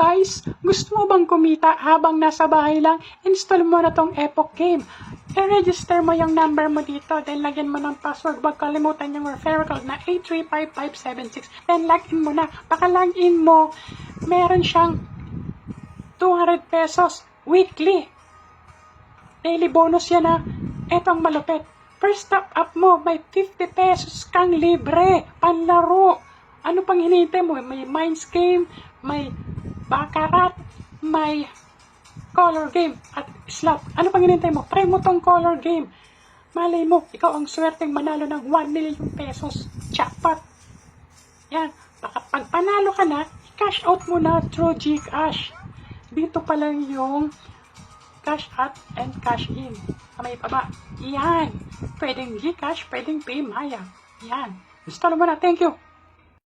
Guys, gusto mo bang kumita habang nasa bahay lang? Install mo na tong Epoch Game. I-register mo yung number mo dito, then lagyan mo ng password. Huwag kalimutan yung referral code na 835576. Then login mo na. Baka login mo, meron siyang 200 pesos weekly. Daily bonus yan ha. Etong malupit. First top up mo, may 50 pesos kang libre. Panlaro. Ano pang hinihintay mo? May Minds Game, may Baccarat, may color game at slot. Ano pang hinihintay mo? Try mo tong color game. Malay mo, ikaw ang swerteng manalo ng 1 million pesos. Jackpot. Yan. Baka pag panalo ka na, cash out mo na through GCash. Dito pa lang yung cash out and cash in. Sa may baba. Yan. Pwedeng GCash, pwedeng PayMaya. Yan. Install mo na. Thank you.